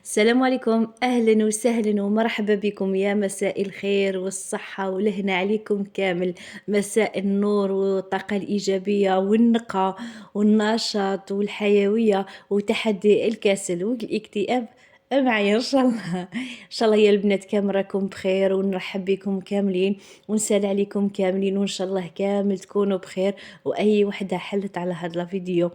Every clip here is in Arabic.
السلام عليكم، أهلًا وسهلًا ومرحبا بكم، يا مساء الخير والصحة والهنا عليكم كامل، مساء النور والطاقة الإيجابية والنقا والنشاط والحيوية وتحدي الكسل والاكتئاب معايا إن شاء الله. إن شاء الله يا البنات كامل راكم بخير ونرحب بكم كاملين ونسال عليكم كاملين وإن شاء الله كامل تكونوا بخير، وأي وحدة حلت على هاد لا فيديو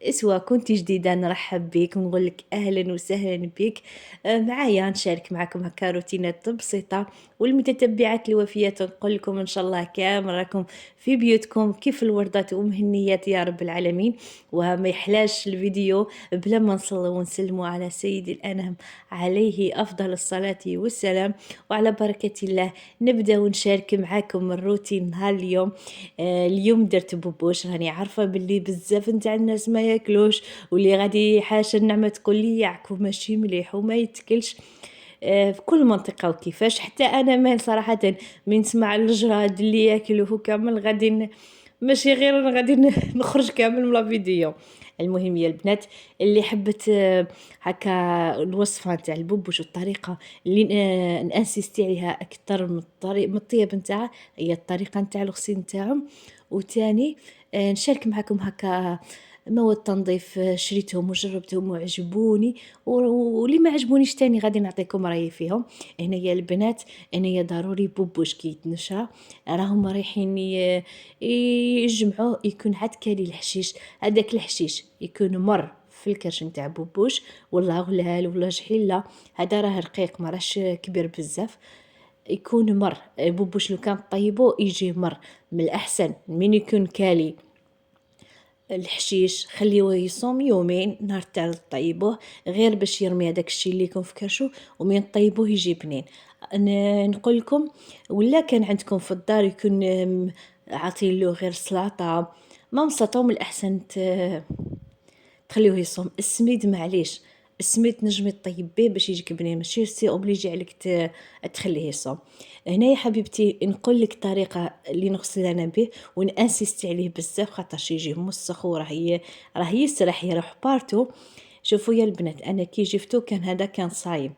سوا كنتِ جديدة نرحّب بيك ونقول لك أهلًا وسهلًا بيك، معايا نشارك معاكم هكا روتينات بسيطة، والمتتبعات الوفيات نقول لكم إن شاء الله كامل راكم في بيوتكم كيف الوردات ومهنيات يا رب العالمين، وما يحلاش الفيديو بلا ما نصلّوا ونسلموا على سيد الأنام عليه أفضل الصلاة والسلام، وعلى بركة الله نبداو نشارك معاكم الروتين نهار اليوم. اليوم درت بوبوش، راني عارفة باللي بزاف نتاع الناس ما ياكلوش، واللي غادي حاشا النعمة تقول لي يعكو ماشي مليح وما يتكلش. في كل منطقة وكيفاش، حتى أنا صراحةً من نسمع الجراد اللي ياكلوه كامل غادي ماشي غير غادي نخرج كامل من لا فيديو. المهم يا البنات اللي حبت هاكا الوصفة نتاع البوبوش والطريقة اللي نانسيستي عليها أكتر من الطياب نتاعها، هي الطريقة نتاع الغسيل نتاعهم، وتاني نشارك معاكم هاكا مواد تنظيف شريتهم وجربتهم وعجبوني، واللي ما عجبونيش تاني غادي نعطيكم رايي فيهم. هنايا البنات، هنايا ضروري بوبوش كي يتنشا راهم رايحين يجمعوه يكون عاد كالي الحشيش، هذاك الحشيش يكون مر في الكرش نتاع بوبوش ولا غلال ولا جحيله، هذا راه رقيق ما راهش كبير بزاف، يكون مر. بوبوش لو كان طيبوه يجي مر. من الأحسن من يكون كالي الحشيش خليوه يصوم يومين نهار تاع طيبوه، غير باش يرمي هذاك الشيء اللي يكون في كرشو، ومن طيبوه يجي بنين. نقول لكم ولا كان عندكم في الدار يكون عاطين له غير سلطه ما مسطو، من الأحسن تخليوه يصوم. السميد معليش، السميد تنجمي طيب بيه باش يجيك بنين، ماشي سي اوبليجي عليك تخليه يصوم. هنايا حبيبتي نقول لك الطريقه اللي نغسل انا به ونانسيستي عليه بزاف خاطرش يجي مسخ راه يسرح يروح بارتو. شوفوا يا البنات، انا كي جفتو كان هذا كان صايم،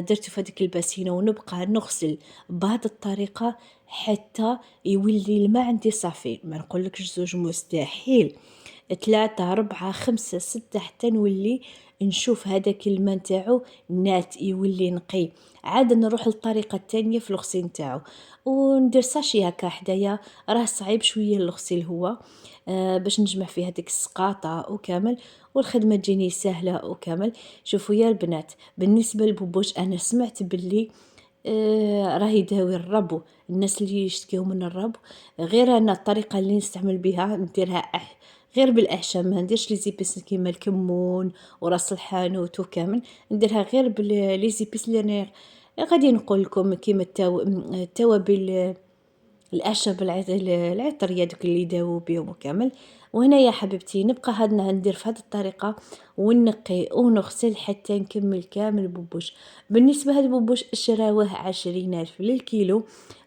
درته في هذيك الباسينه ونبقى نغسل بهذه الطريقه حتى يولي الماء عندي صافي، ما نقولكش زوج مستحيل، 3 4 5 6 حتى نولي نشوف هذاك الماء نتاعو نات يولي نقي. عاد نروح للطريقه الثانيه في الغسيل نتاعو وندير ساشي هكا حدايا، راه صعيب شويه الغسيل هو، باش نجمع فيه هذيك السقاطه وكامل والخدمه تجيني سهله وكامل. شوفوا يا البنات، بالنسبه للبوبوش انا سمعت باللي راه يداوي الربو، الناس اللي يشتكيو من الربو، غير انا الطريقه اللي نستعمل بها نديرها غير بالاعشاب، ما نديرش لي زيبيس كيما الكمون وراس الحانوت وكامل، نديرها غير لي زيبيس اللي انا غادي نقول لكم كيما التوابل، الأعشاب العطرية دوك اللي يداووا بيهم وكامل. وهنا يا حبيبتي نبقى ندير في هذه الطريقة ونقي ونغسل حتى نكمل كامل البوبوش. بالنسبة هذا البوبوش شراوه 20,000 للكيلو،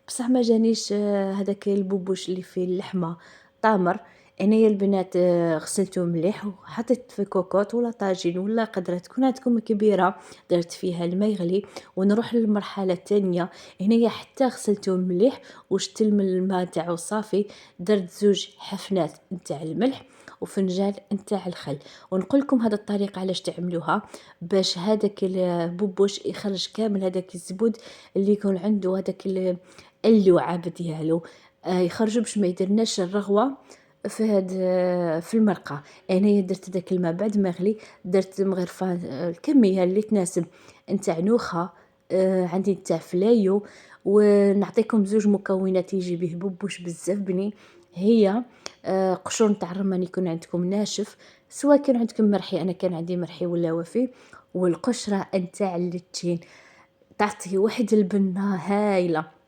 بصح ما جانيش هذاك البوبوش اللي فيه اللحمة طامر. انايا البنات غسلته مليح وحطيت في كوكوط ولا طاجين ولا قدرة تكون عندكم كبيرة، درت فيها الماء يغلي ونروح للمرحلة الثانية. هنايا حتى غسلته مليح وشت الماء تاعو صافي، درت 2 حفنات نتاع الملح وفنجان نتاع الخل. ونقول لكم هذه الطريقه علاش تعملوها، باش هذاك البوبوش يخرج كامل هذاك الزبود اللي يكون عنده هذاك اللعاب ديالو، يخرجوا باش ما يديرناش الرغوه في في المرقه. انايا درت داك الماء بعد ما غلي، درت مغرفه الكميه اللي تناسب نتاع نوخه، عندي نتاع فلايو. ونعطيكم 2 مكونات يجي به بوبوش بزاف بنين، هي قشور نتاع الرمان يكون عندكم ناشف، سواء كان عندكم مرحي، انا كان عندي مرحي ولا وفي، والقشره نتاع التين تعطي واحد البنه هايله.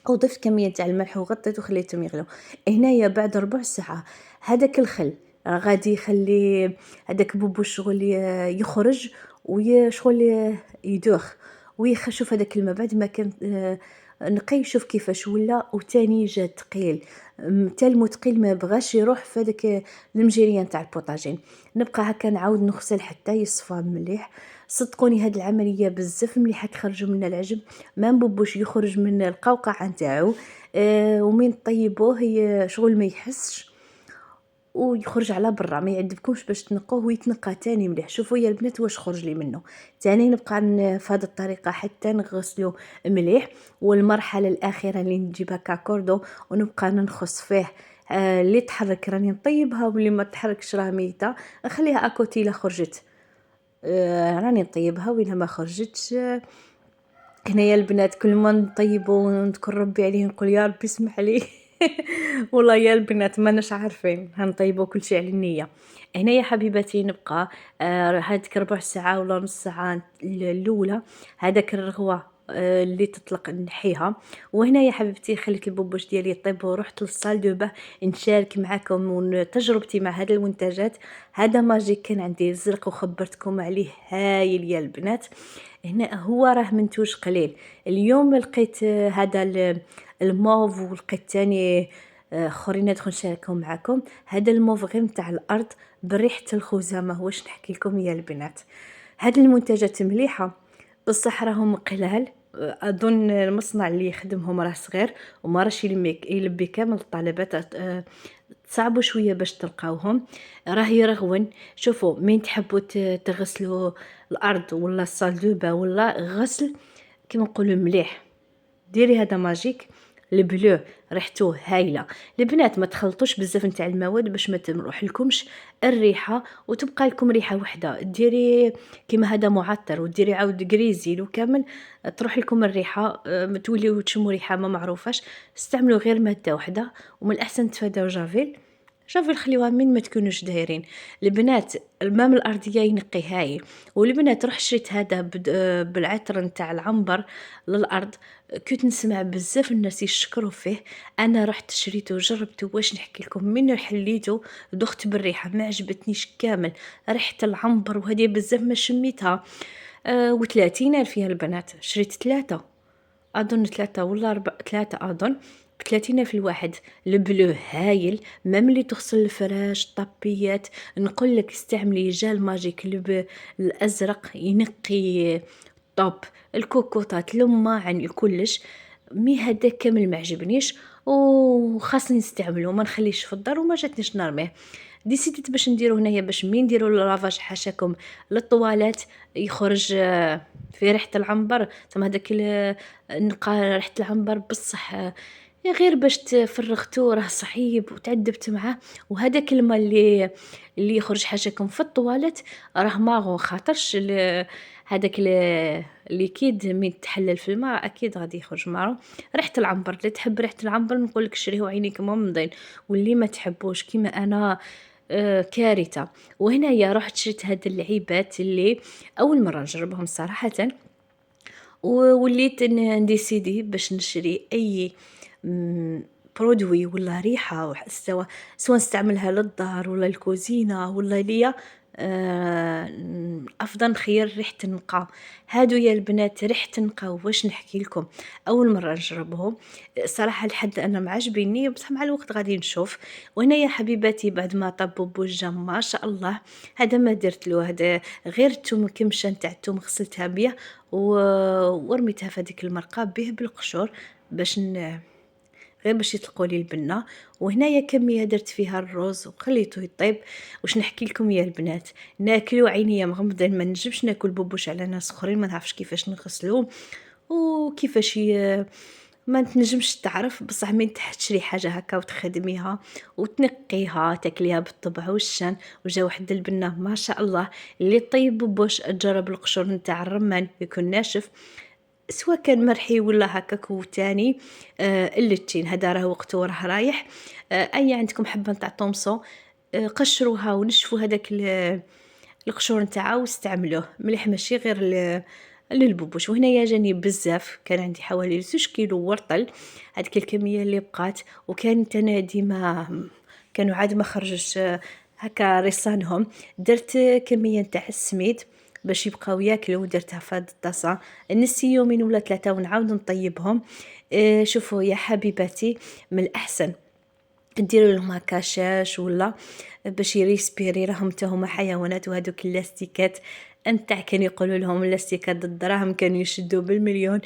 وضفت كميه تاع الملح وغطيت وخليتهم يغلوا. هنايا بعد ربع ساعه هذاك الخل غادي يخلي هذاك بوبوش شغل يخرج وشغل يدوخ ويخشف هذاك الماء بعد ما كان نقي. شوف كيفاش ولا، وتاني جا ثقيل، تا الماء ثقيل ما بغاش يروح في هذاك المجيريه نتاع البوطاجين. نبقى هكا نعاود نغسل حتى يصفى مليح. صدقوني هاد العملية بزاف مليحة تخرجوا منها العجب، ما نبوبوش يخرج من القوقعة نتاعو، ومن طيبوه شغل ما يحسش ويخرج على برا، ما يعذبكمش باش تنقوه ويتنقى تاني مليح. شوفوا يا البنات واش خرج لي منه. تاني نبقى فهاد الطريقة حتى نغسلو مليح، والمرحلة الأخيرة اللي نجيبها كاكوردو ونبقى ننخس فيه. اللي تحرك راني نطيبها واللي ما تحركش راه ميتة، خليها اكوتي لا خرجت. راني نطيبها وإلا ما خرجتش. هنايا البنات كل ما نطيبو ونذكر ربي عليه نقول يا ربي اسمح لي. والله يا البنات ماناش عارفين هنطيبو كلشي على النية. هنايا حبيباتي نبقى هاديك ربع ساعة ولا نص ساعة الأولى هذاك الرغوة اللي تطلق نحيها. وهنايا حبيبتي خليت البوبوش ديالي يطيب ورحت للصال دو باه نشارك معاكم تجربتي مع هاد المنتجات. هذا ماجيك كان عندي الزرق وخبرتكم عليه هايل يا البنات. هنا هو راه منتوج قليل. اليوم لقيت هذا الموف، ولقيت تاني اخرين ندخل نشاركهم معكم. هذا الموف غير نتاع الارض بريحه الخزامه. واش نحكي لكم يا البنات، هاد المنتجات مليحه بصح راهم قلال. اظن المصنع اللي يخدمهم راه صغير وما راش يلبي كامل الطلبات. صعبوا شويه باش تلقاوهم. راه يرغون. شوفوا مين تحبوا تغسلوا الارض ولا الصال دو با ولا غسل كيما نقولوا مليح، ديري هذا ماجيك البلو، ريحته هايله. البنات ما تخلطوش بزاف نتاع المواد باش ما تروح لكمش الريحه وتبقى لكم ريحه واحده. ديري كيما هذا معطر وديري عاود غريزيل وكامل تروح لكم الريحه. توليو تشموا ريحه ما معروفاش. استعملوا غير ماده واحده، ومن الاحسن تفاداو جافيل. شوفي خليوها من ما تكونوش دايرين. البنات المام الارضيه ينقي هايل. والبنات روح شريت هذا بالعطر نتاع العنبر للارض. كنت نسمع بزاف الناس يشكروا فيه. انا رحت شريته وجربته. واش نحكي لكم من حليته دخت بالريحه ما عجبتنيش كامل. ريحه العنبر وهذه بزاف ما شميتها. و30 فيها البنات شريت 3 اظن 3 ولا 4 3 اظن ب30 في الواحد. البلو هايل. ما ملي تغسل الفراش الطابيات نقول لك استعملي جال ماجيك الازرق ينقي طوب الكوكوطات الماعن الكلش. مي هذا كامل ما عجبنيش وخاصني نستعمله ما نخليش في الدار وما جاتنيش نرميه. ديسيديت باش نديرو هنايا باش مين نديرو لافاج حاشاكم للطوالات يخرج في ريحه العنبر. تما هذاك نقى ريحه العنبر بصح غير باش فرغتو راه صعيب وتعذبت معاه. وهذاك الماء اللي يخرج حاجاكم في الطوالات راه ماغو خاطرش هذاك الليكيد من تحلل في الماء اكيد غادي يخرج مارو. ريحه العنبر اللي تحب ريحه العنبر نقول لك شريه عينيك ممضين، واللي ما تحبوش كيما انا كارثه. وهنايا رحت شريت هاد اللعيبات اللي اول مره نجربهم صراحه. ووليت نديسيدي باش نشري اي برودوي ولا ريحه سواء نستعملها للدار ولا الكوزينه ولا ليا. افضل نخير ريحه النقا. هادو يا البنات ريحه النقا واش نحكي لكم اول مره نجربهم صراحه لحد انا معجبيني بصح مع الوقت غادي نشوف. وهنا يا حبيباتي بعد ما طبوا بوجه ما شاء الله هذا ما درت له. هذا غير الثوم كمشه نتاع الثوم غسلتها بيه ورميتها في هذيك المرقه به بالقشور باش غير باش يطلقوا لي البنه. وهنايا كميه درت فيها الرز وخليته يطيب. واش نحكي لكم يا البنات ناكلوا عينيا مغمضين ما نجمش ناكل بوبوش على ناس اخرين ما نعرفش كيفاش نغسلوه وكيفاش ما تنجمش تعرف بصح من تحت شري حاجه هكا وتخدميها وتنقيها تاكليها بالطبع والشان. وجا واحد البنه ما شاء الله اللي طيب بوبوش تجرب القشور نتاع الرمان يكون ناشف سواء كان مرحي ولا هكاك. وتاني اللتين هذا راه وقته راه رايح. اي عندكم حبه نتاع طومسون قشروها ونشفوا هذاك القشور نتاعها واستعملوه مليح ماشي غير للبوبوش. وهنايا جاني بزاف كان عندي حوالي 2 كيلو ورطل هذيك الكميه اللي بقات. وكانت انا ديما كانوا عاد ما خرجش هكا رصانهم. درت كميه نتاع السميد باش يبقاو ياكلوا ودرتها في هاد الطاسه نص يومين ولا 3 ونعاود نطيبهم. شوفوا يا حبيباتي من الاحسن ديروا لهم هكا شاش ولا باش يريسبيري راهم حتى هما حيوانات وهذوك اللاستيكات نتاع كانوا يقولوا لهم لاستيكات الدراهم كانوا يشدوا بالمليون.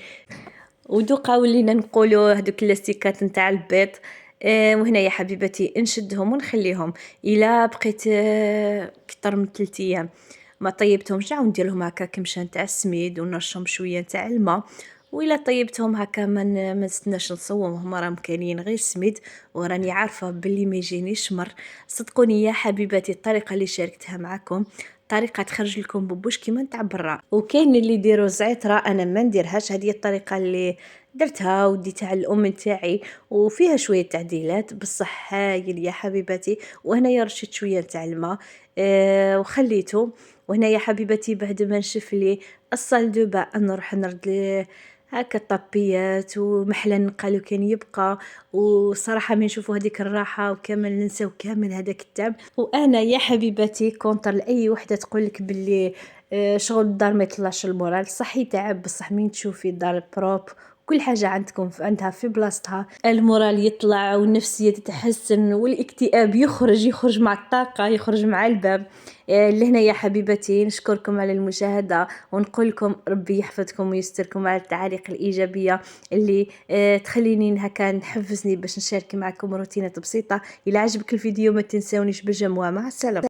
ودوكا ولينا نقولوا هذوك اللاستيكات نتاع البيض. وهنايا حبيبتي نشدهم ونخليهم الا بقيت كتر من 3 ايام ما طيبتهمش، نعاود ندير لهم هكا كمشه نتاع السميد ونرشهم شويه نتاع الماء. وإلا طيبتهم هكا ما نستناش نصومهم، راهم كاينين غير السميد وراني عارفة بلي ما يجينيش مر. صدقوني يا حبيباتي الطريقة اللي شاركتها معكم طريقة تخرج لكم بوبوش كيما نتاع برا. وكاين اللي يديروا زعترة، انا ما نديرهاش، هذه الطريقة اللي درتها وديتها على الام نتاعي وفيها شوية تعديلات بصح هايل يا حبيباتي. وهنايا رشيت شوية نتاع الماء وخليته. وهنايا حبيبتي بعد ما نشف لي الصال دو با نروح نرد هاكا الطبيات ومحلى نقالو كان يبقى. وصراحة من نشوفوا هذيك الراحة وكامل ننساو كامل هذاك التعب. وانا يا حبيبتي كونتر لاي وحده تقولك باللي شغل الدار ما يطلعش المورال، صحي تعب بصح من تشوفي الدار بروب كل حاجة عندكم عندها في بلاصتها المورال يطلع والنفسية تتحسن والاكتئاب يخرج مع الطاقة، يخرج مع الباب. لهنا يا حبيبتي نشكركم على المشاهدة ونقول لكم ربي يحفظكم ويستركم على التعاليق الإيجابية اللي تخليني هكا نحفزني باش نشارك معكم روتينات بسيطة. إلى عجبك الفيديو ما تنسونيش بالجموع. مع السلامة.